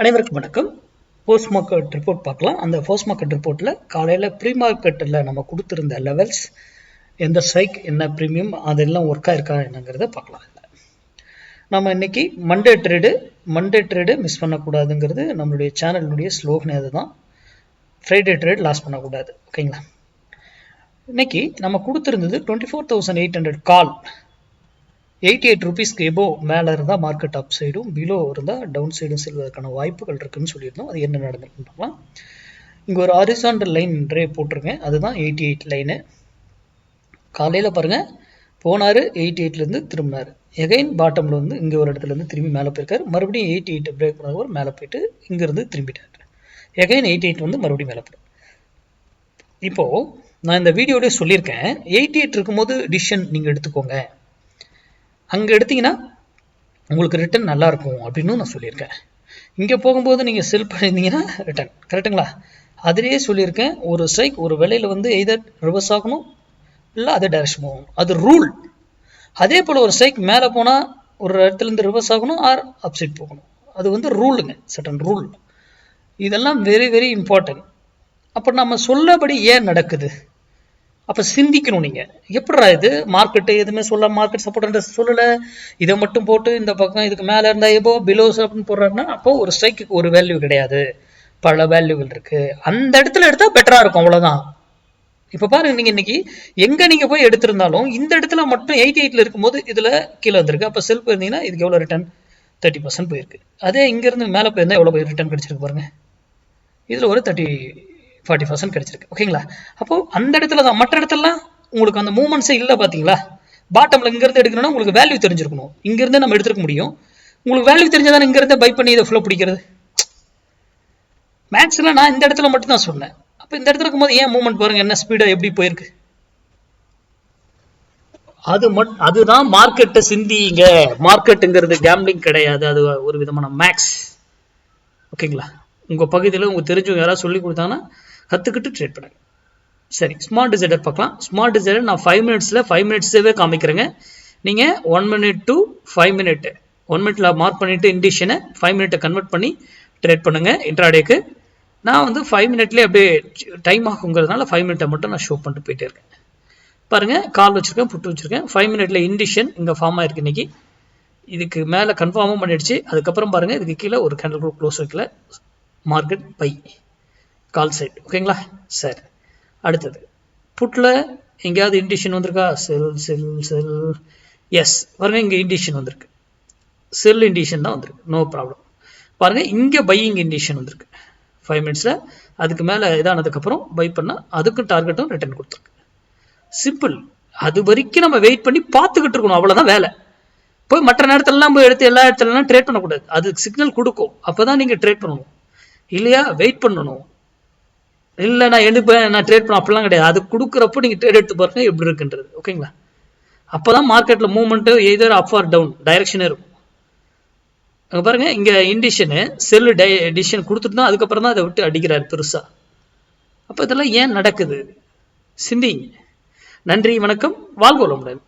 அனைவருக்கும் வணக்கம். Post market report பார்க்கலாம். அந்த போஸ்ட் மார்க்கெட் ரிப்போர்ட்டில் காலையில் ப்ரீ மார்க்கெட்டில் நம்ம கொடுத்துருந்த லெவல்ஸ், எந்த ஸ்ட்ரைக், என்ன ப்ரீமியம், அதெல்லாம் ஒர்க்காக இருக்கா என்னங்கிறத பார்க்கலாம். நம்ம இன்னைக்கு மண்டே ட்ரேடு மிஸ் பண்ணக்கூடாதுங்கிறது நம்மளுடைய சேனலுடைய ஸ்லோகனே. அதுதான் ஃப்ரைடே ட்ரேட் லாஸ் பண்ணக்கூடாது. ஓகேங்களா? இன்னைக்கு நம்ம கொடுத்துருந்தது 24,800 கால், 88 ரூபீஸ்க்கு எபோ மேலே இருந்தால் மார்க்கெட் அப் சைடும், பிலோ இருந்தால் டவுன் சைடும் செல்வதற்கான வாய்ப்புகள் இருக்குன்னு சொல்லியிருந்தோம். அது என்ன நடந்திருக்குன்னு பார்க்கலாம். இங்கே ஒரு ஹாரிசான்டல் லைன் ட்ரே போட்டிருக்கேன், அதுதான் 88 லைனு. காலையில் பாருங்கள், போனார் 88லேருந்து திரும்பினார். எகைன் பாட்டமில் வந்து இங்கே ஒரு இடத்துலேருந்து திரும்பி மேலே போயிருக்காரு. மறுபடியும் 88 பிரேக் பண்ணவர் மேலே போயிட்டு இங்கேருந்து திரும்பிட்டார். எகைன் 88 வந்து மறுபடியும் மேலே போயிட்டார். இப்போது நான் இந்த வீடியோடய சொல்லியிருக்கேன், 88 இருக்கும்போது டிசிஷன் நீங்கள் எடுத்துக்கோங்க, அங்கே எடுத்தீங்கன்னா உங்களுக்கு ரிட்டர்ன் நல்லாயிருக்கும் அப்படின்னு நான் சொல்லியிருக்கேன். இங்கே போகும்போது நீங்கள் செல் பண்ணியிருந்தீங்கன்னா ரிட்டர்ன் கரெக்டுங்களா? அதிலேயே சொல்லியிருக்கேன், ஒரு ஸ்ட்ரைக் ஒரு விலையில் வந்து எய்தர் ரிவர்ஸ் ஆகணும் இல்லை அதே டைரக்ஷன் போகணும், அது ரூல். அதே போல் ஒரு ஸ்ட்ரைக் மேலே போனால் ஒரு இடத்துலேருந்து ரிவர்ஸ் ஆகணும் ஆர் அப்சைட் போகணும், அது வந்து ரூலுங்க, சட்டன் ரூல். இதெல்லாம் வெரி வெரி இம்பார்ட்டன்ட். அப்போ நம்ம சொல்லபடி ஏன் நடக்குது? அப்போ சிந்திக்கணும். நீங்கள் எப்படா இது மார்க்கெட்டு எதுவுமே சொல்ல, மார்க்கெட் சப்போர்ட் சொல்லலை, இதை மட்டும் போட்டு இந்த பக்கம் இதுக்கு மேலே இருந்தால் எப்போ பிலோஸ் அப்படின்னு போடுறாருன்னா, அப்போ ஒரு ஸ்ட்ரைக்கு ஒரு வேல்யூ கிடையாது, பல வேல்யூகள் இருக்குது. அந்த இடத்துல எடுத்தால் பெட்டராக இருக்கும், அவ்வளோதான். இப்போ பாருங்க, நீங்கள் இன்னைக்கு எங்கே நீங்கள் போய் எடுத்திருந்தாலும் இந்த இடத்துல மட்டும் 88 இருக்கும்போது இதில் கீழே வந்திருக்கு. அப்போ செல் போயிருந்தீங்கன்னா இதுக்கு எவ்வளோ ரிட்டர்ன்? 30% போயிருக்கு. அதே இங்கேருந்து மேலே போயிருந்தால் எவ்வளோ போய் ரிட்டர்ன் கிடைச்சிருக்கு பாருங்க, இதில் ஒரு 40% கிடைச்சிருக்கு. ஓகேங்களா? அப்போ அந்த இடத்துல தான், மற்ற இடத்துலலாம் உங்களுக்கு அந்த மூவ்மெண்ட்ஸே இல்லை. பார்த்தீங்களா? பாட்டம்ல இங்கிருந்து எடுக்கணும்னா உங்களுக்கு வேல்யூ தெரிஞ்சிருக்கணும். இங்கிருந்து நம்ம எடுத்துக்க முடியும். உங்களுக்கு வேல்யூ தெரிஞ்சாதான் இங்கிருந்து பை பண்ணி இதை ஃபுல்லாக பிடிக்கிறது. மேக்ஸ்ல நான் இந்த இடத்துல மட்டும் தான் சொன்னேன். அப்போ இந்த இடத்துல இருக்கும்போது ஏன் மூவ்மெண்ட் பாருங்க, என்ன ஸ்பீடா எப்படி போயிருக்கு. அதுதான் மார்க்கெட்டை சிந்திங்க. மார்க்கெட்டுங்கிறது கேம்பிளிங் கிடையாது, அது ஒரு விதமான மேக்ஸ். ஓகேங்களா? உங்கள் பகுதியில் உங்களுக்கு தெரிஞ்சவங்க யாராவது சொல்லி கொடுத்தாங்கன்னா கற்றுக்கிட்டு ட்ரேட் பண்ணுங்க. சரி, ஸ்மார்ட் டிசைடர் பார்க்கலாம். ஸ்மார்ட் டிசைடர் நான் 5 மினிட்ஸாகவே காமிக்கிறேங்க. நீங்கள் 1 மினிட் to 5 மினிட், 1 மினிட்ல மார்க் பண்ணிவிட்டு இண்டிஷனை 5 மினிட்டை கன்வெர்ட் பண்ணி ட்ரேட் பண்ணுங்கள் இன்ட்ராடேக்கு. நான் வந்து 5 மினிட்லேயே அப்படியே டைம் ஆகுங்கிறதுனால 5 மினிட்டை மட்டும் நான் ஷோ பண்ணிட்டு போயிட்டே இருக்கேன். பாருங்கள், கால் வச்சுருக்கேன், புட்டு வச்சுருக்கேன். 5 மினிட்ல இண்டிஷன் இங்கே ஃபார்ம் ஆயிருக்கு. இன்றைக்கி இதுக்கு மேலே கன்ஃபார்மும் பண்ணிடுச்சு. அதுக்கப்புறம் பாருங்கள், இதுக்கு கீழே ஒரு கேண்டில் குரூப் க்ளோஸ் வைக்கல, மார்க்கெட் பை கால் சைட். ஓகேங்களா? சரி, அடுத்தது புட்டில் எங்கேயாவது இண்டிஷன் வந்திருக்கா? செல் செல் செல், எஸ் பாருங்க, இங்கே இண்டிஷன் வந்திருக்கு, செல் இண்டிஷன் தான் வந்திருக்கு, நோ ப்ராப்ளம். பாருங்க, இங்கே பையிங் இண்டிஷன் வந்திருக்கு 5 மினிட்ஸில். அதுக்கு மேலே இதானதுக்கப்புறம் பை பண்ணால் அதுக்கும் டார்கெட்டும் ரிட்டர்ன் கொடுத்துருக்கு. சிம்பிள். அது வரைக்கும் நம்ம வெயிட் பண்ணி பார்த்துக்கிட்டு இருக்கணும், அவ்வளோதான் வேலை. போய் மற்ற நேரத்துலலாம் போய் எடுத்து எல்லா இடத்துலலாம் ட்ரேட் பண்ணக்கூடாது. அது சிக்னல் கொடுக்கும், அப்போ தான் நீங்கள் ட்ரேட் பண்ணணும். இல்லையா வெயிட் பண்ணணும். இல்லை நான் எடுப்பேன், நான் ட்ரேட் பண்ண, அப்படிலாம் கிடையாது. அது கொடுக்குறப்போ நீங்கள் ட்ரேட் எடுத்து பாருங்க எப்படி இருக்குன்றது. ஓகேங்களா? அப்போ தான் மார்க்கெட்டில் movement either up are down டைரக்ஷனே இருக்கும். அங்கே பாருங்கள், இங்கே இண்டிஷனு செல்லு டிசிஷன் கொடுத்துட்டு தான் அதுக்கப்புறம் தான் அதை விட்டு அடிக்கிறாரு பெருசாக. அப்போ இதெல்லாம் ஏன் நடக்குது? சிந்திங்க. நன்றி, வணக்கம், வாழ்க வளமுடன்.